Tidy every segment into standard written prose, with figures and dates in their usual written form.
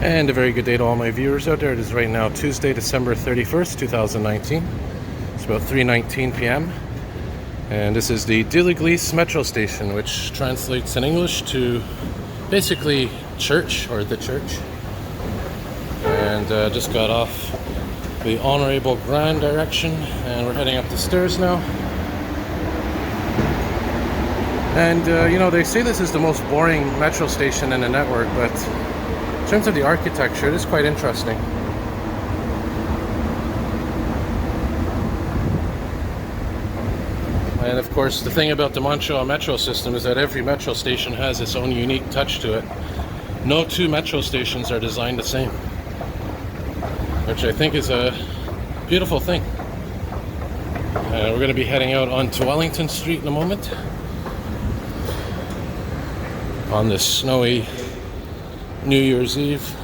And a very good day to all my viewers out there. It is right now Tuesday, December 31st, 2019. It's about 3:19 p.m. And this is the Dilliglees metro station, which translates in English to basically church, or the church. And just got off the Honorable Grand direction, and we're heading up the stairs now. And you know, they say this is the most boring metro station in the network, but in terms of the architecture, it is quite interesting. And of course, the thing about the Montreal metro system is that every metro station has its own unique touch to it. No two metro stations are designed the same, which I think is a beautiful thing. We're going to be heading out onto Wellington Street in a moment on this snowy New Year's Eve.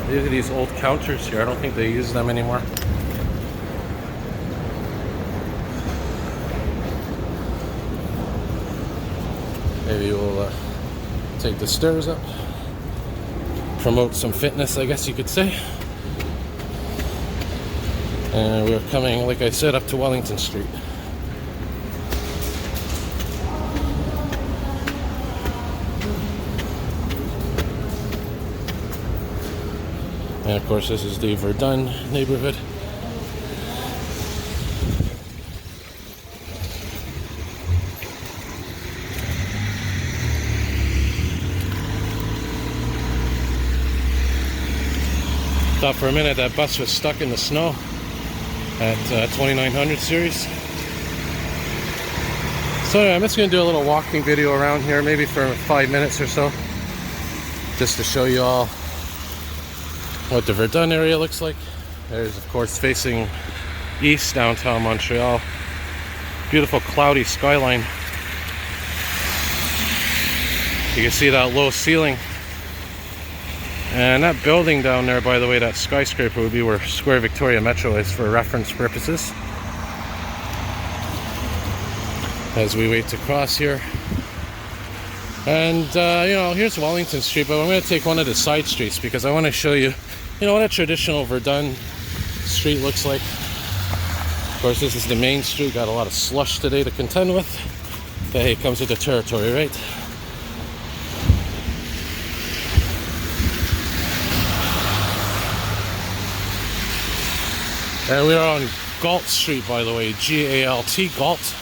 Look at these old counters here. I don't think they use them anymore. Maybe we'll take the stairs up, promote some fitness, I guess you could say. And we're coming, like I said, up to Wellington Street. And of course, this is the Verdun neighborhood. Thought for a minute that bus was stuck in the snow at 2900 series. So anyway, I'm just going to do a little walking video around here, maybe for 5 minutes or so, just to show you all what the Verdun area looks like. There's, of course, facing east, downtown Montreal. Beautiful cloudy skyline. You can see that low ceiling. And that building down there, by the way, that skyscraper, would be where Square Victoria Metro is for reference purposes. As we wait to cross here. And, you know, here's Wellington Street, but I'm going to take one of the side streets because I want to show you, you know, what a traditional Verdun street looks like. Of course, this is the main street. Got a lot of slush today to contend with. But hey, it comes with the territory, right? And we are on Galt Street, by the way, G-A-L-T, Galt.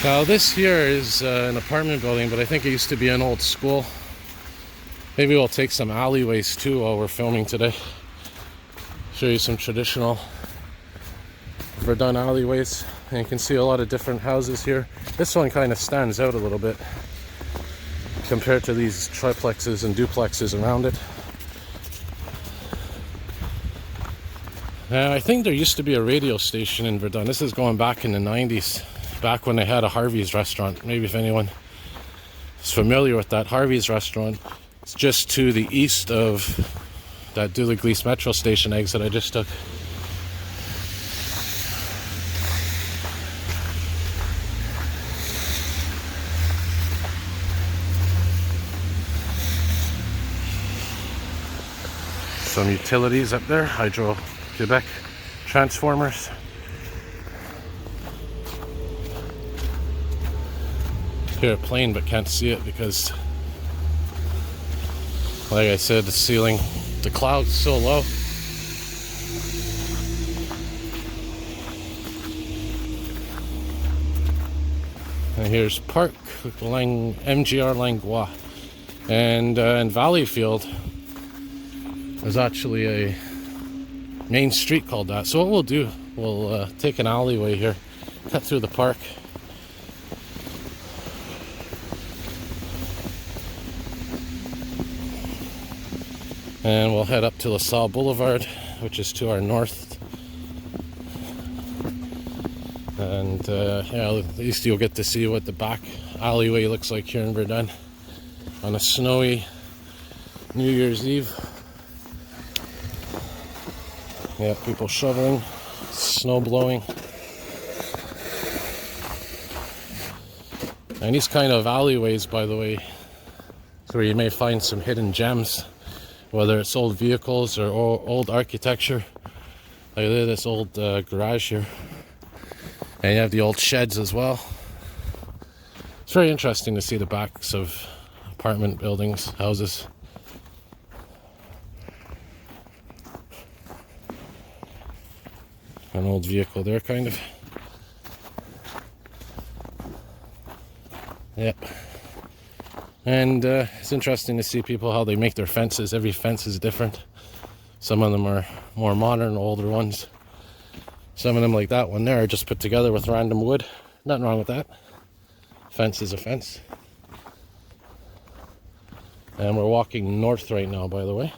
Now this here is an apartment building, but I think it used to be an old school. Maybe we'll take some alleyways too while we're filming today. Show you some traditional Verdun alleyways. And you can see a lot of different houses here. This one kind of stands out a little bit compared to these triplexes and duplexes around it. I think there used to be a radio station in Verdun. This is going back in the 90s, back when they had a Harvey's restaurant. Maybe if anyone is familiar with that, Harvey's restaurant, it's just to the east of that Dilliglees metro station exit I just took. Some utilities up there, Hydro-Quebec transformers. Hear a plane but can't see it because, like I said, the ceiling, the cloud's so low. And here's Park MGR Langlois. And in Valleyfield, there's actually a main street called that. So what we'll do, we'll take an alleyway here, cut through the park. And we'll head up to LaSalle Boulevard, which is to our north. And yeah, at least you'll get to see what the back alleyway looks like here in Verdun on a snowy New Year's Eve. Yeah, people shoveling, snow blowing. And these kind of alleyways, by the way, is where you may find some hidden gems, whether it's old vehicles or old architecture. Like this old garage here. And you have the old sheds as well. It's very interesting to see the backs of apartment buildings, houses. An old vehicle there, kind of. Yep. And it's interesting to see people, how they make their fences. Every fence is different. Some of them are more modern, older ones. Some of them, like that one there, are just put together with random wood. Nothing wrong with that. Fence is a fence. And we're walking north right now, by the way.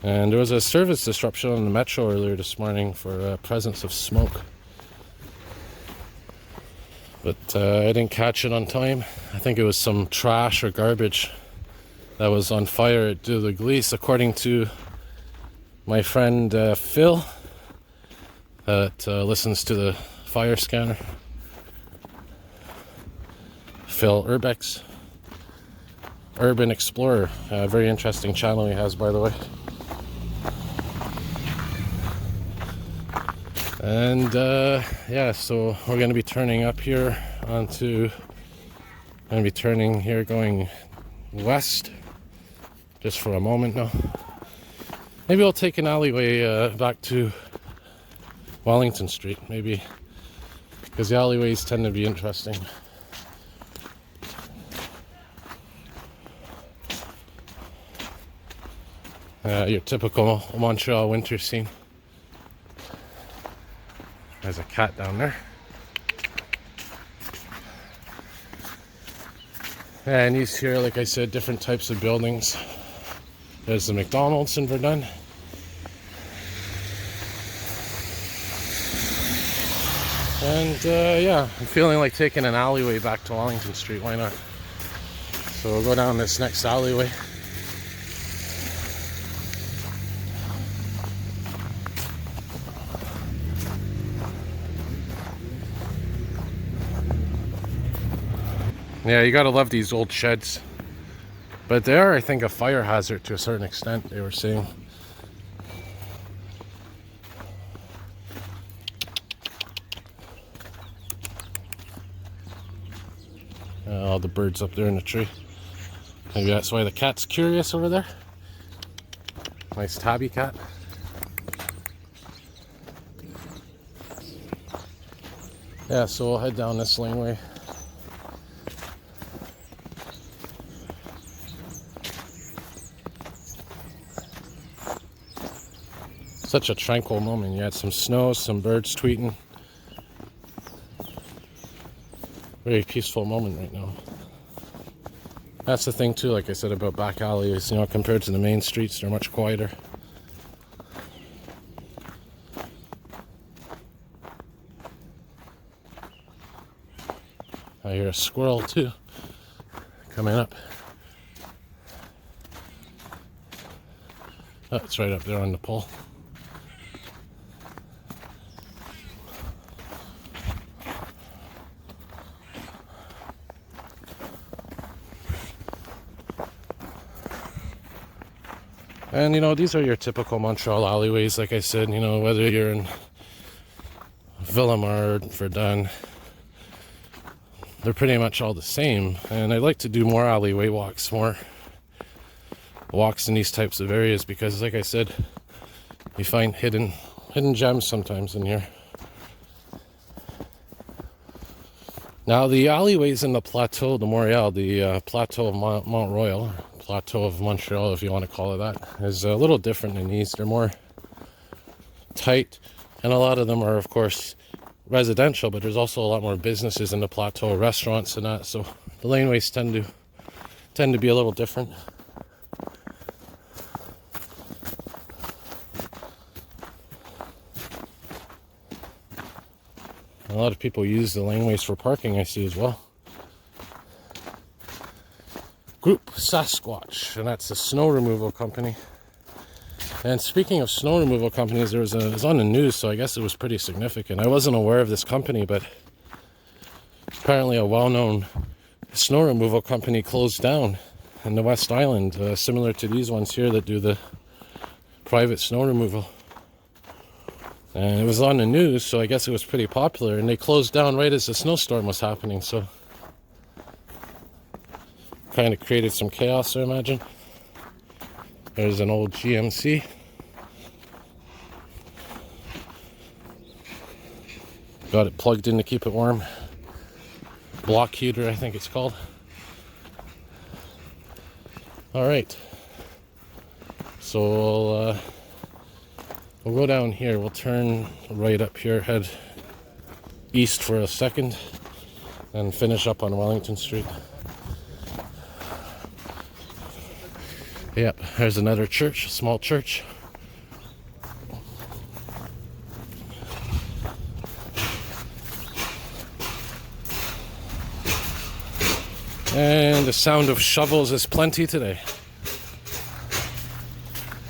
And there was a service disruption on the metro earlier this morning for presence of smoke. But I didn't catch it on time. I think it was some trash or garbage that was on fire at De La Glisse, according to my friend Phil, that listens to the fire scanner. Phil Urbex, Urban Explorer. A very interesting channel he has, by the way. And yeah, so we're going to be turning up here onto, going to be turning here going west just for a moment now. Maybe I'll take an alleyway back to Wellington Street, maybe, because the alleyways tend to be interesting. Your typical Montreal winter scene. There's a cat down there. And you see here, like I said, different types of buildings. There's the McDonald's in Verdun. And yeah, I'm feeling like taking an alleyway back to Wellington Street. Why not? So we'll go down this next alleyway. Yeah, you gotta love these old sheds. But they are, I think, a fire hazard to a certain extent, they were saying. All the birds up there in the tree. Maybe that's why the cat's curious over there. Nice tabby cat. Yeah, so we'll head down this laneway. Such a tranquil moment. You had some snow, some birds tweeting. Very peaceful moment right now. That's the thing too, like I said about back alleys, you know, compared to the main streets, they're much quieter. I hear a squirrel too, coming up. Oh, it's right up there on the pole. And you know, these are your typical Montreal alleyways, like I said, you know, whether you're in Villemard, Verdun, they're pretty much all the same. And I'd like to do more alleyway walks, more walks in these types of areas, because like I said, you find hidden gems sometimes in here. Now the alleyways in the Plateau de Montréal, the Plateau of Mont Royal, Plateau of Montreal, if you want to call it that, is a little different than these. They're more tight, and a lot of them are, of course, residential, but there's also a lot more businesses in the Plateau, restaurants and that, so the laneways tend to be a little different. A lot of people use the laneways for parking, I see, as well. Group Sasquatch, and that's a snow removal company. And speaking of snow removal companies, it was on the news, so I guess it was pretty significant. I wasn't aware of this company, but apparently a well-known snow removal company closed down in the West Island, similar to these ones here that do the private snow removal. And it was on the news, so I guess it was pretty popular, and they closed down right as the snowstorm was happening, so kind of created some chaos, I imagine. There's an old GMC. Got it plugged in to keep it warm. Block heater, I think it's called. Alright. So we'll go down here. We'll turn right up here, head east for a second, and finish up on Wellington Street. Yep, there's another church, a small church. And the sound of shovels is plenty today.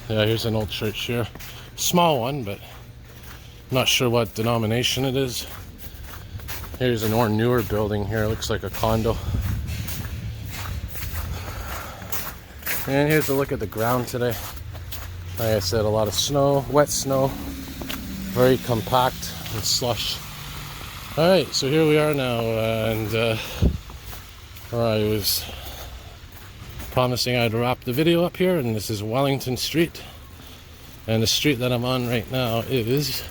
Yeah, here's an old church here. Small one, but not sure what denomination it is. Here's a more newer building here. It looks like a condo. And here's a look at the ground today. Like I said, a lot of snow, wet snow, very compact and slush. Alright, so here we are now, and I was promising I'd wrap the video up here, and this is Wellington Street. And the street that I'm on right now is,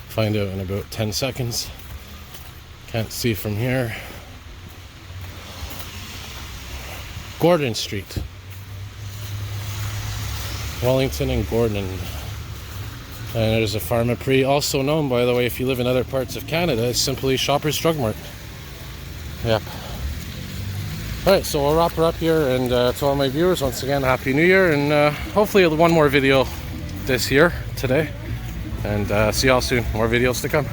find out in about 10 seconds. Can't see from here. Gordon Street. Wellington and Gordon. And there's a Pharmaprix, also known, by the way, if you live in other parts of Canada, as simply Shoppers Drug Mart. Yep. Alright, so I'll wrap her up here, and to all my viewers, once again, Happy New Year, and hopefully one more video this year, today. And see y'all soon. More videos to come.